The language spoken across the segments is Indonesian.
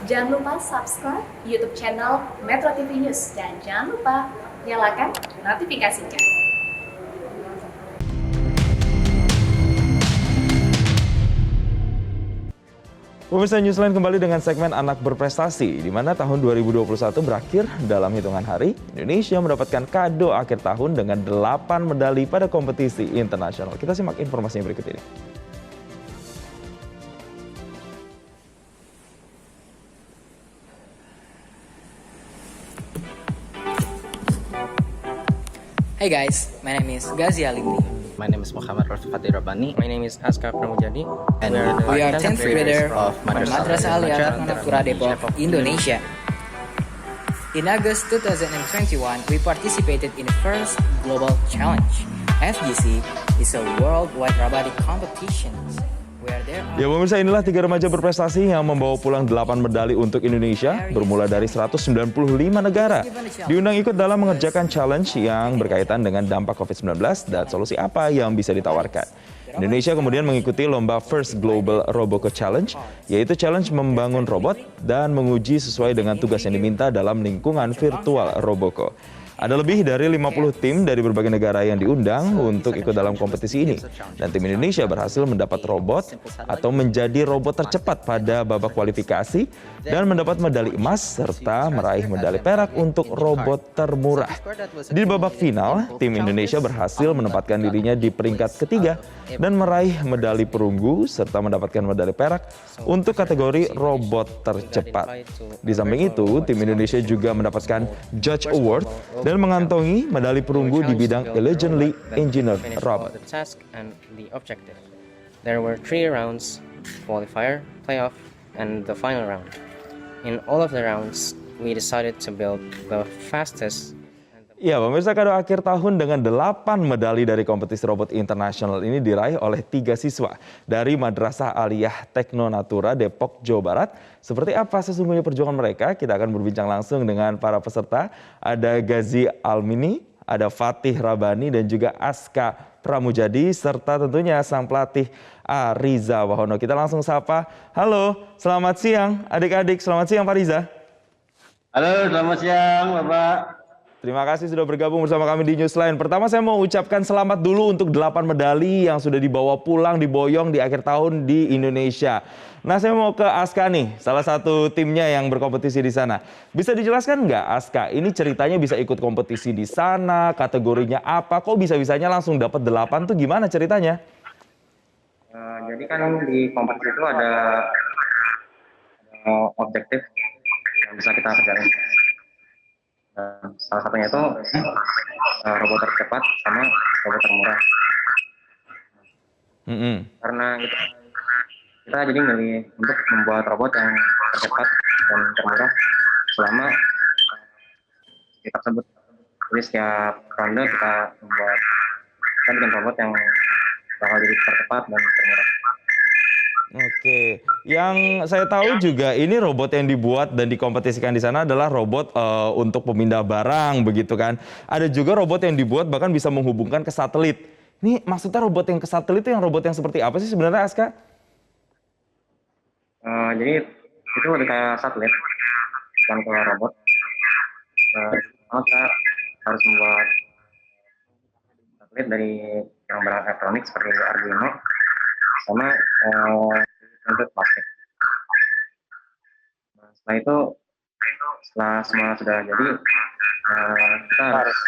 Jangan lupa subscribe YouTube channel Metro TV News dan jangan lupa nyalakan notifikasinya. Pemirsa Newsline kembali dengan segmen Anak Berprestasi, di mana tahun 2021 berakhir dalam hitungan hari. Indonesia mendapatkan kado akhir tahun dengan 8 medali pada kompetisi internasional. Kita simak informasinya berikut ini. Hey guys, my name is Ghazi Alimni. My name is Muhammad Rafiqati Rabbani. My name is Aska Pramujadi. And We are 10th grader of Madrasah Aliyah Manapura Depok, Indonesia. In August 2021, we participated in the first Global Challenge. FGC is a worldwide robotic competition. Ya pemirsa, inilah 3 remaja berprestasi yang membawa pulang 8 medali untuk Indonesia bermula dari 195 negara. Diundang ikut dalam mengerjakan challenge yang berkaitan dengan dampak COVID-19 dan solusi apa yang bisa ditawarkan. Indonesia kemudian mengikuti lomba First Global Roboco Challenge, yaitu challenge membangun robot dan menguji sesuai dengan tugas yang diminta dalam lingkungan virtual Roboco. Ada lebih dari 50 tim dari berbagai negara yang diundang untuk ikut dalam kompetisi ini. Dan tim Indonesia berhasil mendapat robot atau menjadi robot tercepat pada babak kualifikasi dan mendapat medali emas serta meraih medali perak untuk robot termurah. Di babak final, tim Indonesia berhasil menempatkan dirinya di peringkat ketiga dan meraih medali perunggu serta mendapatkan medali perak untuk kategori robot tercepat. Di samping itu, tim Indonesia juga mendapatkan Judge Award dan mengantongi medali perunggu di bidang Intelligently Engineered Robot. There were 3 rounds: qualifier, playoff, and the final round. In all of the rounds, we decided to build the fastest. Ya, pemirsa, kado akhir tahun dengan 8 medali dari kompetisi robot internasional ini diraih oleh 3 siswa dari Madrasah Aliyah Tekno Natura Depok, Jawa Barat. Seperti apa sesungguhnya perjuangan mereka? Kita akan berbincang langsung dengan para peserta. Ada Ghazi Almini, ada Fatih Rabani, dan juga Aska Pramujadi, serta tentunya sang pelatih Ariza Wahono. Kita langsung sapa. Halo, selamat siang adik-adik. Selamat siang Pak Riza. Halo, selamat siang Bapak. Terima kasih sudah bergabung bersama kami di Newsline. Pertama saya mau ucapkan selamat dulu untuk 8 medali yang sudah dibawa pulang, diboyong di akhir tahun di Indonesia. Nah, saya mau ke Aska nih, salah satu timnya yang berkompetisi di sana. Bisa dijelaskan nggak Aska, ini ceritanya bisa ikut kompetisi di sana, kategorinya apa, kok bisa-bisanya langsung dapat 8 tuh gimana ceritanya? Jadi kan di kompetisi itu ada objektif yang bisa kita kerjain. Salah satunya itu robot tercepat sama robot termurah. Karena itu kita jadi milih untuk membuat robot yang tercepat dan termurah selama kita tersebut. Jadi setiap ronde kita bikin robot yang bakal jadi tercepat dan termurah. Oke, yang saya tahu juga ini robot yang dibuat dan dikompetisikan di sana adalah robot untuk pemindah barang, begitu kan? Ada juga robot yang dibuat bahkan bisa menghubungkan ke satelit. Ini maksudnya robot yang ke satelit itu yang robot yang seperti apa sih sebenarnya, Aska? Jadi itu lebih kayak satelit, bukan kayak robot. Kita harus membuat satelit dari yang barang elektronik seperti Arduino sama untuk plastik. Setelah itu, setelah semua sudah jadi, kita harus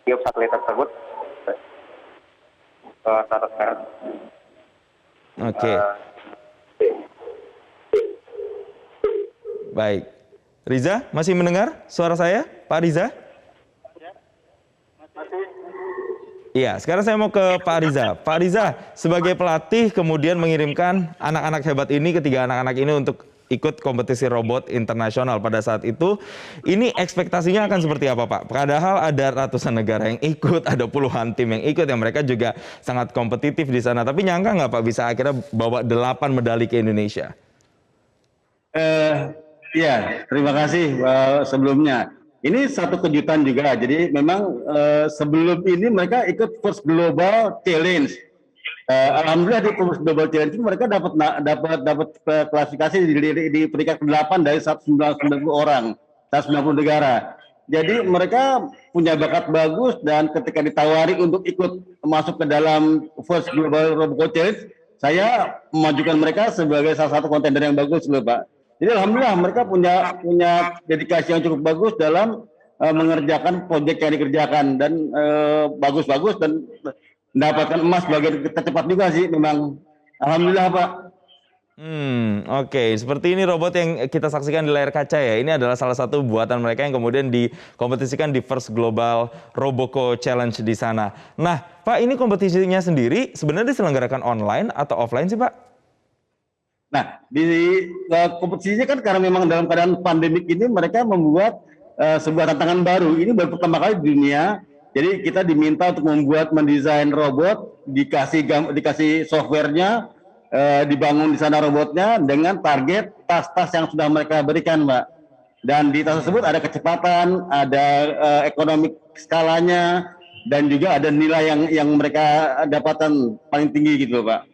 tiup satelit tersebut ke stratosfer. Oke. Baik. Riza, masih mendengar suara saya, Pak Riza? Iya, sekarang saya mau ke Pak Riza. Pak Riza, sebagai pelatih kemudian mengirimkan anak-anak hebat ini, ketiga anak-anak ini untuk ikut kompetisi robot internasional pada saat itu. Ini ekspektasinya akan seperti apa, Pak? Padahal ada ratusan negara yang ikut, ada puluhan tim yang ikut, yang mereka juga sangat kompetitif di sana. Tapi nyangka nggak, Pak, bisa akhirnya bawa 8 medali ke Indonesia? Ya, terima kasih sebelumnya. Ini satu kejutan juga. Jadi memang sebelum ini mereka ikut First Global Challenge. Alhamdulillah di First Global Challenge mereka dapat klasifikasi di peringkat ke-8 dari 190 orang, 190 negara. Jadi mereka punya bakat bagus dan ketika ditawari untuk ikut masuk ke dalam First Global Roboco Challenge, saya memajukan mereka sebagai salah satu kontender yang bagus loh Pak. Jadi alhamdulillah mereka punya dedikasi yang cukup bagus dalam mengerjakan proyek yang dikerjakan dan bagus-bagus dan mendapatkan emas sebagai tercepat juga sih memang. Alhamdulillah Pak. Oke. Seperti ini robot yang kita saksikan di layar kaca ya. Ini adalah salah satu buatan mereka yang kemudian dikompetisikan di First Global Roboco Challenge di sana. Nah, Pak, ini kompetisinya sendiri sebenarnya diselenggarakan online atau offline sih, Pak? Nah, di kompetisinya kan karena memang dalam keadaan pandemik ini mereka membuat sebuah tantangan baru. Ini baru pertama kali di dunia. Jadi kita diminta untuk mendesain robot, dikasih softwarenya, dibangun di sana robotnya dengan target tas-tas yang sudah mereka berikan, Mbak. Dan di tas tersebut ada kecepatan, ada ekonomi skalanya, dan juga ada nilai yang mereka dapatkan paling tinggi gitu, Pak.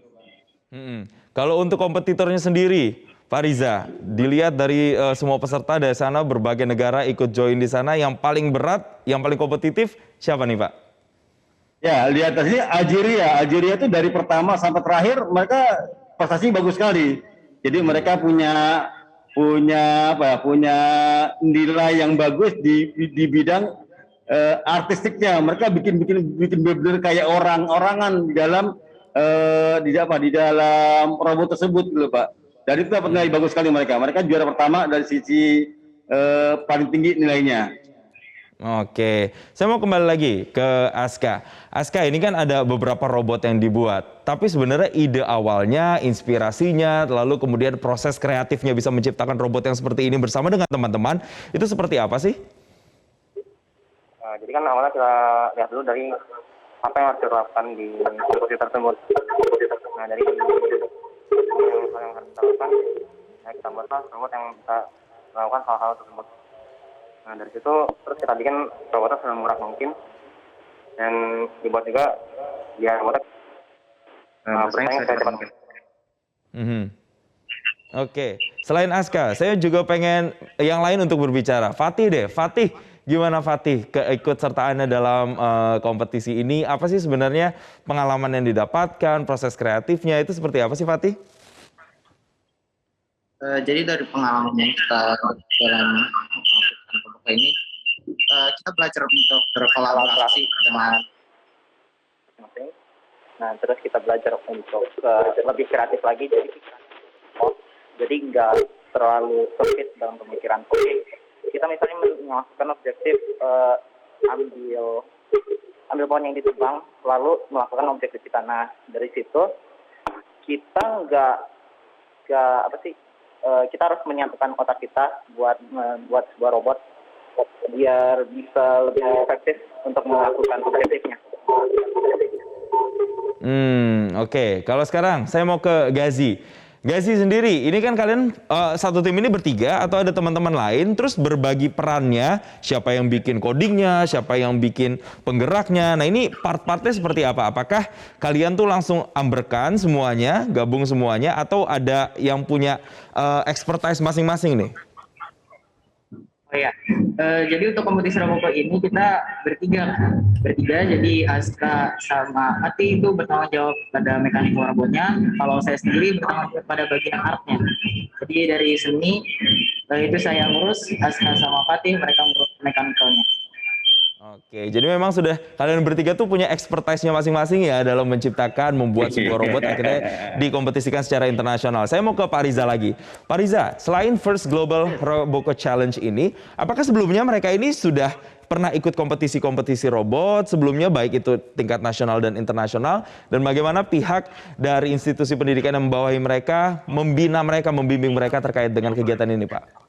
Kalau untuk kompetitornya sendiri, Pak Riza, dilihat dari semua peserta dari sana, berbagai negara ikut join di sana, yang paling berat, yang paling kompetitif, siapa nih Pak? Ya, lihat di sini Algeria itu dari pertama sampai terakhir mereka prestasi bagus sekali. Jadi mereka punya nilai yang bagus di bidang artistiknya. Mereka bikin bener kayak orangan di dalam robot tersebut gitu, Pak. Dan itu dapat nilai bagus sekali mereka. Mereka juara pertama dari sisi paling tinggi nilainya. Oke, saya mau kembali lagi ke Aska. Aska, ini kan ada beberapa robot yang dibuat, tapi sebenarnya ide awalnya, inspirasinya, lalu kemudian proses kreatifnya bisa menciptakan robot yang seperti ini bersama dengan teman-teman, itu seperti apa sih? Jadi kan awalnya kita lihat dulu dari apa yang harus dilakukan di kompetisi tersebut. Nah, dari yang harus kita lakukan, kita buatlah robot yang bisa melakukan hal-hal tersebut. Nah, dari situ terus kita bikin robotnya semurah mungkin dan dibuat juga biar robotnya bersaing secepat mungkin. Oke, selain Aska, saya juga pengen yang lain untuk berbicara. Fatih deh, Fatih, gimana Fatih keikutsertaannya dalam kompetisi ini? Apa sih sebenarnya pengalaman yang didapatkan, proses kreatifnya itu seperti apa sih Fatih? Jadi dari pengalaman yang kita dalam kelompok ini, kita belajar untuk berkolaborasi dengan masing-masing. Nah, terus kita belajar untuk lebih kreatif lagi, jadi nggak terlalu sempit dalam pemikiran. Oke, kita misalnya melakukan objektif ambil pohon yang ditebang, lalu melakukan objektif kita. Nah, dari situ kita kita harus menyatukan otak kita buat sebuah robot biar bisa lebih efektif untuk melakukan objektifnya. Oke. Kalau sekarang saya mau ke Gazi. Gazi sendiri, ini kan kalian satu tim ini bertiga atau ada teman-teman lain, terus berbagi perannya, siapa yang bikin codingnya, siapa yang bikin penggeraknya. Nah ini part-partnya seperti apa? Apakah kalian tuh langsung amberkan semuanya, gabung semuanya, atau ada yang punya expertise masing-masing nih? Oh ya, jadi untuk kompetisi Roboco ini kita bertiga, jadi Aska sama Ati itu bertanggung jawab pada mekanik robotnya, kalau saya sendiri bertanggung jawab pada bagian artnya. Jadi dari seni, itu saya ngurus, Aska sama Fatih mereka ngurus mekanikalnya. Oke, jadi memang sudah kalian bertiga tuh punya expertise-nya masing-masing ya dalam menciptakan, membuat sebuah robot akhirnya dikompetisikan secara internasional. Saya mau ke Pak Riza lagi. Pak Riza, selain First Global Roboco Challenge ini, apakah sebelumnya mereka ini sudah pernah ikut kompetisi-kompetisi robot sebelumnya, baik itu tingkat nasional dan internasional, dan bagaimana pihak dari institusi pendidikan yang membawahi mereka, membina mereka, membimbing mereka terkait dengan kegiatan ini, Pak?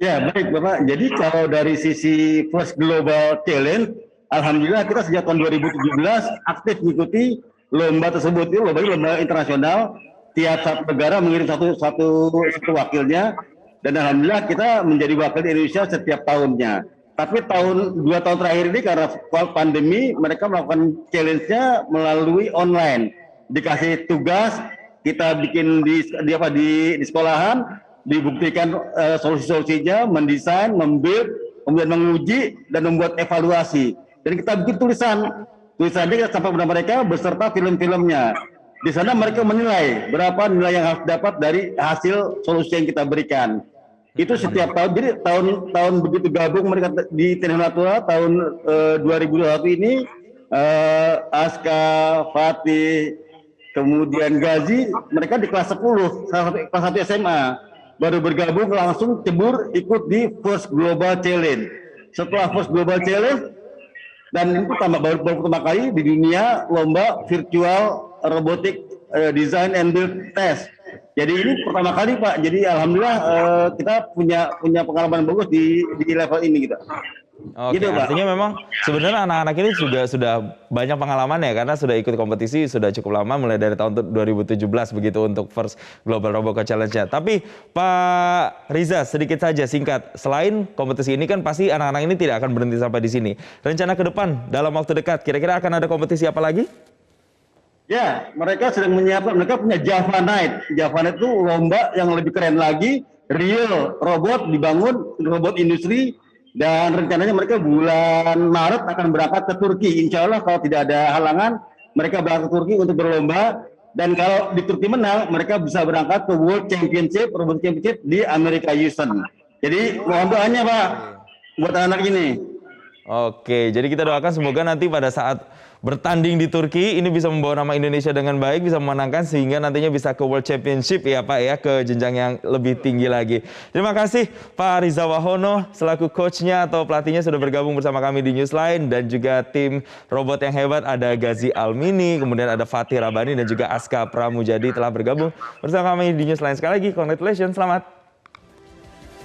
Ya, baik Bapak. Jadi kalau dari sisi First Global Challenge, alhamdulillah kita sejak tahun 2017 aktif mengikuti lomba tersebut. Itu lomba internasional. Tiap satu negara mengirim satu wakilnya, dan alhamdulillah kita menjadi wakil di Indonesia setiap tahunnya. Tapi 2 tahun terakhir ini karena pandemi, mereka melakukan challenge-nya melalui online. Dikasih tugas, kita bikin di sekolahan, dibuktikan solusi-solusinya, mendesain, membuild, kemudian menguji dan membuat evaluasi. Dan kita bikin tulisannya sampai kepada mereka beserta film-filmnya. Di sana mereka menilai berapa nilai yang harus dapat dari hasil solusi yang kita berikan. Itu setiap tahun. Jadi tahun begitu gabung mereka di Teknik Natuna tahun 2021 ini, Aska, Fatih, kemudian Gazi, mereka di kelas 10, kelas 1 SMA. Baru bergabung langsung cebur ikut di First Global Challenge. Setelah First Global Challenge, dan itu baru pertama kali di dunia lomba virtual robotic design and build test. Jadi ini pertama kali Pak. Jadi alhamdulillah kita punya pengalaman bagus di level ini gitu. Oke, Gitu, Pak. artinya memang sebenarnya anak-anak ini juga sudah banyak pengalaman ya, karena sudah ikut kompetisi sudah cukup lama, mulai dari tahun 2017 begitu untuk First Global Roboco Challenge-nya. Tapi Pak Riza, sedikit saja singkat, selain kompetisi ini kan pasti anak-anak ini tidak akan berhenti sampai di sini. Rencana ke depan dalam waktu dekat, kira-kira akan ada kompetisi apa lagi? Ya, mereka sedang menyiapkan, mereka punya Java Night. Java Night itu lomba yang lebih keren lagi, real robot dibangun, robot industri, dan rencananya mereka bulan Maret akan berangkat ke Turki. Insya Allah kalau tidak ada halangan, mereka berangkat ke Turki untuk berlomba. Dan kalau di Turki menang, mereka bisa berangkat ke World Championship, Robot Championship di Amerika Houston. Jadi mohon doanya Pak, buat anak ini. Oke, jadi kita doakan semoga nanti pada saat bertanding di Turki ini bisa membawa nama Indonesia dengan baik, bisa memenangkan sehingga nantinya bisa ke World Championship ya Pak ya, ke jenjang yang lebih tinggi lagi. Terima kasih Pak Riza Wahono selaku coachnya atau pelatihnya sudah bergabung bersama kami di Newsline, dan juga tim robot yang hebat ada Gazi Almini, kemudian ada Fatih Rabani dan juga Aska Pramujadi telah bergabung bersama kami di Newsline. Sekali lagi congratulations, selamat.